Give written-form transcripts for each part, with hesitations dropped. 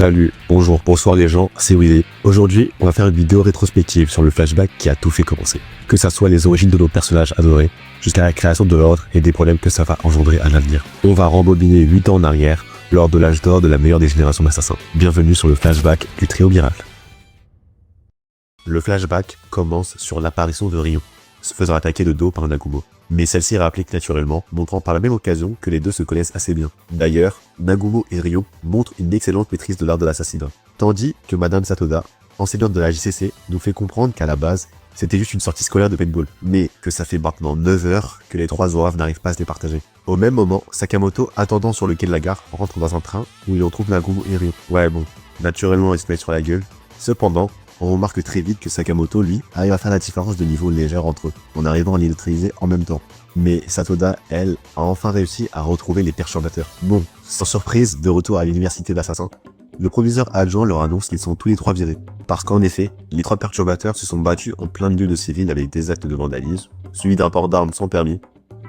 Salut, bonjour, bonsoir les gens, c'est Willy. Aujourd'hui, on va faire une vidéo rétrospective sur le flashback qui a tout fait commencer. Que ça soit les origines de nos personnages adorés, jusqu'à la création de l'ordre et des problèmes que ça va engendrer à l'avenir. On va rembobiner 8 ans en arrière, lors de l'âge d'or de la meilleure des générations d'assassins. Bienvenue sur le flashback du trio miracle. Le flashback commence sur l'apparition de Ryo, se faisant attaquer de dos par Nagumo. Mais celle-ci réplique naturellement, montrant par la même occasion que les deux se connaissent assez bien. D'ailleurs, Nagumo et Ryo montrent une excellente maîtrise de l'art de l'assassinat. Tandis que Madame Satoda, enseignante de la JCC, nous fait comprendre qu'à la base, c'était juste une sortie scolaire de paintball. Mais que ça fait maintenant 9 heures que les trois Zouaves n'arrivent pas à se départager. Au même moment, Sakamoto, attendant sur le quai de la gare, rentre dans un train où il retrouve Nagumo et Ryo. Ouais bon, naturellement il se met sur la gueule. Cependant, on remarque très vite que Sakamoto, lui, arrive à faire la différence de niveau légère entre eux, en arrivant à les neutraliser en même temps. Mais Satoda, elle, a enfin réussi à retrouver les perturbateurs. Bon, sans surprise, de retour à l'université d'assassins, le proviseur adjoint leur annonce qu'ils sont tous les trois virés. Parce qu'en effet, les trois perturbateurs se sont battus en plein milieu de civils avec des actes de vandalisme, suivis d'un port d'armes sans permis.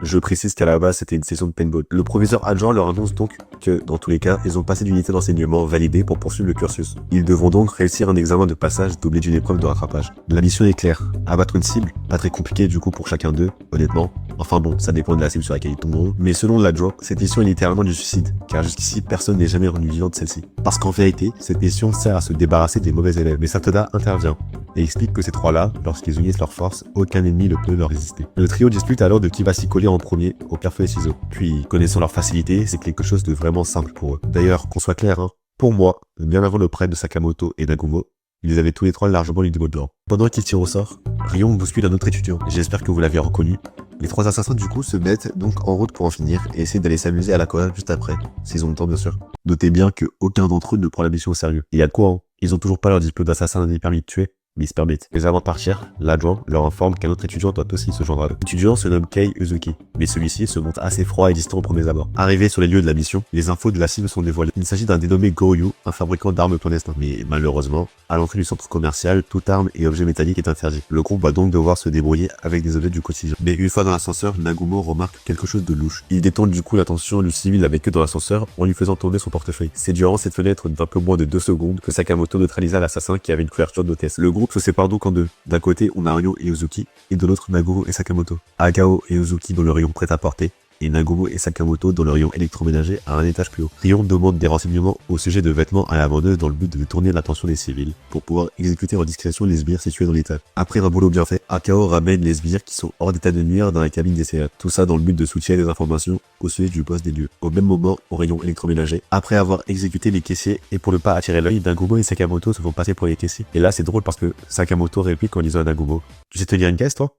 Je précise qu'à la base, c'était une session de paintball. Le proviseur adjoint leur annonce donc que, dans tous les cas, ils ont passé d'unité d'enseignement validée pour poursuivre le cursus. Ils devront donc réussir un examen de passage doublé d'une épreuve de rattrapage. La mission est claire. Abattre une cible, pas très compliqué du coup pour chacun d'eux, honnêtement. Enfin bon, ça dépend de la cible sur laquelle ils tomberont. Mais selon l'adjoint, cette mission est littéralement du suicide, car jusqu'ici, personne n'est jamais revenu vivant de celle-ci. Parce qu'en vérité, cette mission sert à se débarrasser des mauvais élèves. Mais Satoda intervient et explique que ces trois-là, lorsqu'ils unissent leurs forces, aucun ennemi ne peut leur résister. Le trio dispute alors de qui va s'y coller en premier au pierre feuille ciseaux. Puis, connaissant leur facilité, c'est quelque chose de vraiment simple pour eux. D'ailleurs, qu'on soit clair, pour moi, bien avant le prêt de Sakamoto et Nagumo, ils avaient tous les trois largement eu du mot de l'ordre. Pendant qu'ils tirent au sort, Ryo bouscule un autre étudiant. J'espère que vous l'avez reconnu. Les trois assassins du coup se mettent donc en route pour en finir et essaient d'aller s'amuser à la collade juste après, s'ils ont le temps bien sûr. Notez bien que aucun d'entre eux ne prend la mission au sérieux. Il y a de quoi, ils ont toujours pas leur diplôme d'assassin ni permis de tuer, mais ils se permettent. Mais avant de partir, l'adjoint leur informe qu'un autre étudiant doit aussi se joindre à eux. L'étudiant se nomme Kei Uzuki, mais celui-ci se montre assez froid et distant au premier abord. Arrivé sur les lieux de la mission, les infos de la cible sont dévoilées. Il s'agit d'un dénommé Goryu, un fabricant d'armes clandestines. Mais malheureusement, à l'entrée du centre commercial, toute arme et objet métallique est interdit. Le groupe va donc devoir se débrouiller avec des objets du quotidien. Mais une fois dans l'ascenseur, Nagumo remarque quelque chose de louche. Il détend du coup l'attention du civil avec eux dans l'ascenseur en lui faisant tourner son portefeuille. C'est durant cette fenêtre d'un peu moins de 2 secondes que Sakamoto neutralisa l'assassin qui avait une couverture d'hôtesse. Le groupe se sépare donc en deux. D'un côté, on a Ryo et Uzuki, et de l'autre Nagumo et Sakamoto. Akao et Uzuki dans le rayon prêt-à-porter, et Nagumo et Sakamoto dans le rayon électroménager à un étage plus haut. Ryo demande des renseignements au sujet de vêtements à la vendeuse dans le but de détourner l'attention des civils, pour pouvoir exécuter en discrétion les sbires situés dans l'étage. Après un boulot bien fait, Akao ramène les sbires qui sont hors d'état de nuire dans la cabine des CA. Tout ça dans le but de soutirer des informations au sujet du boss des lieux. Au même moment, au rayon électroménager, après avoir exécuté les caissiers et pour ne pas attirer l'œil, Nagumo et Sakamoto se font passer pour les caissiers. Et là c'est drôle parce que Sakamoto réplique en disant à Nagumo: "Tu sais tenir une caisse toi?"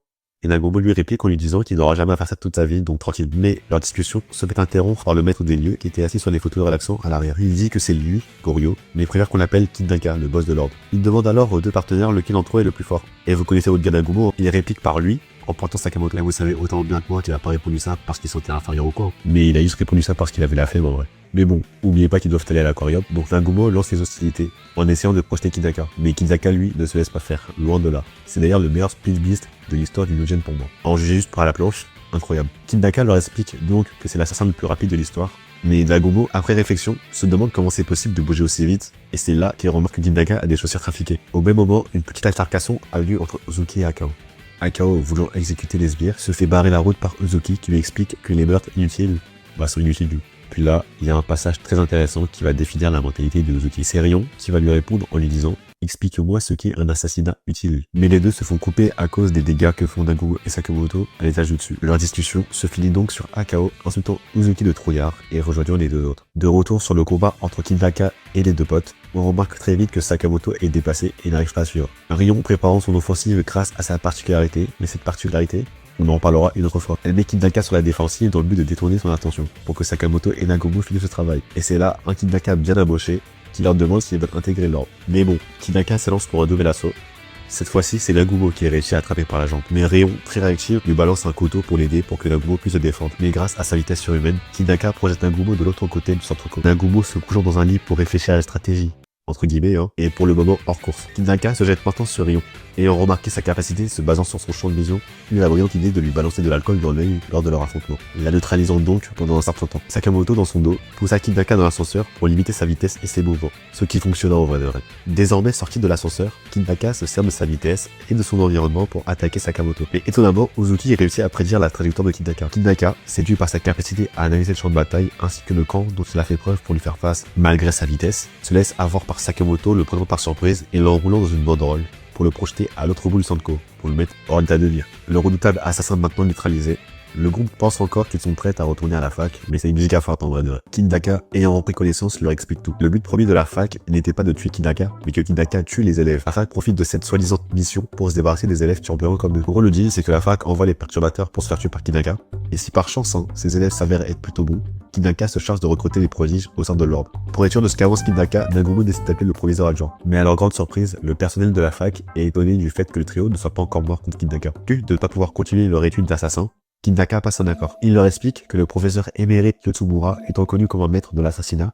Et Nagumo lui réplique en lui disant qu'il n'aura jamais à faire ça toute sa vie, donc tranquille. Mais leur discussion se fait interrompre par le maître des lieux qui était assis sur des fauteuils relaxants à l'arrière. Il dit que c'est lui, Goryu, mais préfère qu'on l'appelle Kidnaka, le boss de l'ordre. Il demande alors aux deux partenaires lequel d'entre eux est le plus fort. Et vous connaissez votre gars Nagumo, il réplique par lui, en pointant Sakamoto. Là vous savez autant bien que moi qu'il a pas répondu ça parce qu'il sentait inférieur au quoi. Mais il a juste répondu ça parce qu'il avait la flemme en vrai. Mais bon, oubliez pas qu'ils doivent aller à l'aquarium, donc Nagumo lance les hostilités en essayant de projeter Kidnaka. Mais Kidnaka lui ne se laisse pas faire, loin de là. C'est d'ailleurs le meilleur split beast de l'histoire du Newgen pour moi. En juger juste par la planche, incroyable. Kidnaka leur explique donc que c'est l'assassin le plus rapide de l'histoire. Mais Nagumo, après réflexion, se demande comment c'est possible de bouger aussi vite, et c'est là qu'il remarque que Kidnaka a des chaussures trafiquées. Au même moment, une petite altercation a lieu entre Uzuki et Akao. Akao, voulant exécuter les sbires, se fait barrer la route par Uzuki qui lui explique que les meurtres inutiles sont inutiles. Puis là, il y a un passage très intéressant qui va définir la mentalité de Uzuki. C'est Ryo qui va lui répondre en lui disant: "Explique-moi ce qu'est un assassinat utile." Mais les deux se font couper à cause des dégâts que font Nagumo et Sakamoto à l'étage du dessus. Leur discussion se finit donc sur Akao insultant Uzuki de trouillard et rejoignant les deux autres. De retour sur le combat entre Kidnaka et les deux potes, on remarque très vite que Sakamoto est dépassé et n'arrive pas à suivre. Ryo préparant son offensive grâce à sa particularité, mais cette particularité, on en parlera une autre fois. Elle met Kidnaka sur la défensive dans le but de détourner son attention, pour que Sakamoto et Nagumo finissent ce travail. Et c'est là un Kidnaka bien amoché qui leur demande s'ils veulent intégrer l'ordre. Mais bon, Kidnaka s'élance pour un nouvel assaut. Cette fois-ci, c'est Nagumo qui est réussi à attraper par la jambe. Mais Ryo, très réactif, lui balance un couteau pour l'aider pour que Nagumo puisse se défendre. Mais grâce à sa vitesse surhumaine, Kidnaka projette Nagumo de l'autre côté du centre commun. Nagumo se couchant dans un lit pour réfléchir à la stratégie, entre guillemets, et pour le moment hors course. Kidnaka se jette maintenant sur Ryo, Ayant remarqué sa capacité, se basant sur son champ de vision, il eut la brillante idée de lui balancer de l'alcool dans l'œil lors de leur affrontement, la neutralisant donc pendant un certain temps. Sakamoto, dans son dos, poussa Kid-Naka dans l'ascenseur pour limiter sa vitesse et ses mouvements, ce qui fonctionna au vrai de vrai. Désormais sorti de l'ascenseur, Kid-Naka se sert de sa vitesse et de son environnement pour attaquer Sakamoto. Et étonnamment, Uzuki réussit à prédire la trajectoire de Kid-Naka. Kid-Naka, séduit par sa capacité à analyser le champ de bataille ainsi que le camp dont il a fait preuve pour lui faire face, malgré sa vitesse, se laisse avoir par Sakamoto, le prenant par surprise et l'enroulant dans une banderole pour le projeter à l'autre bout du Sanko, pour le mettre hors d'état de nuire. Le redoutable assassin maintenant neutralisé, le groupe pense encore qu'ils sont prêts à retourner à la fac, mais c'est une giga forte en vrai de vrai. Kid-Naka, ayant repris connaissance, leur explique tout. Le but premier de la fac n'était pas de tuer Kid-Naka, mais que Kid-Naka tue les élèves. La fac profite de cette soi-disant mission pour se débarrasser des élèves turbulents comme eux. Pour eux, le deal, c'est que la fac envoie les perturbateurs pour se faire tuer par Kid-Naka, et si par chance, ces élèves s'avèrent être plutôt bons, Kid-Naka se charge de recruter les prodiges au sein de l'ordre. Pour être sûr de ce qu'avance Kid-Naka, Nagumo décide d'appeler le proviseur adjoint. Mais à leur grande surprise, le personnel de la fac est étonné du fait que le trio ne soit pas encore mort contre Kid-Naka. Puis de ne pas pouvoir continuer leur étude d'assassin, Kid-Naka passe un accord. Il leur explique que le professeur émérite Yotsumura, étant connu comme un maître de l'assassinat,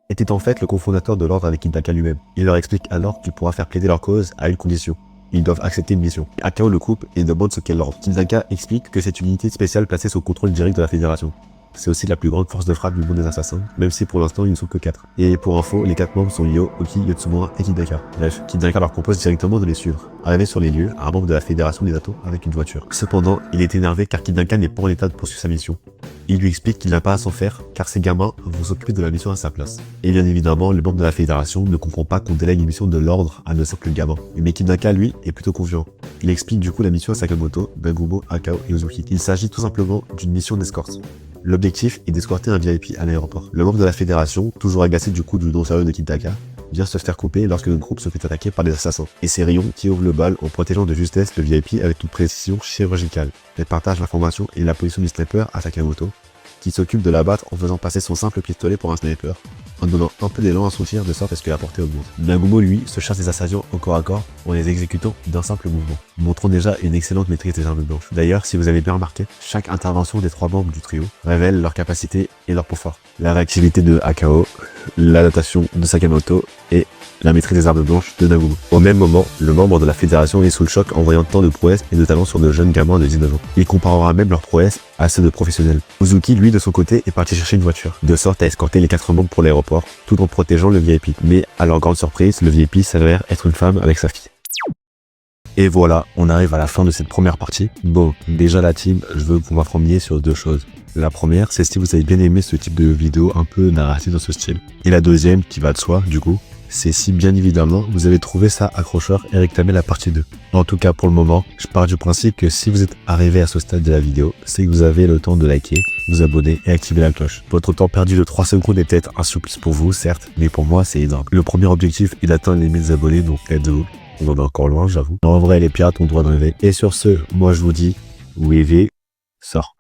était en fait le cofondateur de l'ordre avec Kid-Naka lui-même. Il leur explique alors qu'il pourra faire plaider leur cause à une condition. Ils doivent accepter une mission. Akao le coupe et demande ce qu'est l'ordre. Kid-Naka explique que c'est une unité spéciale placée sous contrôle direct de la fédération. C'est aussi la plus grande force de frappe du monde des assassins, même si pour l'instant ils ne sont que 4. Et pour info, les 4 membres sont Yo, Oki, Yotsumura et Kid-Naka. Bref, Kid-Naka leur propose directement de les suivre. Arrivé sur les lieux, un membre de la fédération des Atos avec une voiture. Cependant, il est énervé car Kid-Naka n'est pas en état de poursuivre sa mission. Il lui explique qu'il n'a pas à s'en faire car ses gamins vont s'occuper de la mission à sa place. Et bien évidemment, le membre de la fédération ne comprend pas qu'on délègue une mission de l'ordre à ne serait que le gamin. Mais Kid-Naka, lui, est plutôt confiant. Il explique du coup la mission à Sakamoto, Nagumo, Akao et Uzuki. Il s'agit tout simplement d'une mission d'escorte. L'objectif est d'escorter un VIP à l'aéroport. Le membre de la fédération, toujours agacé du coup du non sérieux de Kid-Naka, vient se faire couper lorsque notre groupe se fait attaquer par des assassins. Et c'est Rion qui ouvre le bal en protégeant de justesse le VIP avec une précision chirurgicale. Elle partage l'information et la position du sniper à Sakamoto, qui s'occupe de l'abattre en faisant passer son simple pistolet pour un sniper, en donnant un peu d'élan à son tir de sorte à ce que la portée augmente. Nagumo, lui, se charge des assaillants au corps à corps en les exécutant d'un simple mouvement, montrant déjà une excellente maîtrise des armes blanches. D'ailleurs, si vous avez bien remarqué, chaque intervention des 3 membres du trio révèle leur capacité et leur point fort. La réactivité de Akao, l'adaptation de Sakamoto et la maîtrise des armes blanches de Nagumo. Au même moment, le membre de la fédération est sous le choc en voyant tant de prouesses et de talents sur de jeunes gamins de 19 ans. Il comparera même leurs prouesses à ceux de professionnels. Uzuki, lui, de son côté, est parti chercher une voiture, de sorte à escorter les 4 membres pour l'aéroport, tout en protégeant le VIP. Mais, à leur grande surprise, le VIP s'avère être une femme avec sa fille. Et voilà, on arrive à la fin de cette première partie. Bon, déjà la team, je veux qu'on m'informiez sur 2 choses. La première, c'est si vous avez bien aimé ce type de vidéo un peu narrative dans ce style. Et la deuxième, qui va de soi, du coup, c'est si bien évidemment vous avez trouvé ça accrocheur et réclamé la partie 2. En tout cas pour le moment, je pars du principe que si vous êtes arrivé à ce stade de la vidéo, c'est que vous avez le temps de liker, vous abonner et activer la cloche. Votre temps perdu de 3 secondes est peut-être un supplice pour vous, certes, mais pour moi c'est énorme. Le premier objectif est d'atteindre les 1000 abonnés, donc aidez-vous. On en est encore loin, j'avoue. En vrai, les pirates ont le droit de rêver. Et sur ce, moi je vous dis, Wavy sort.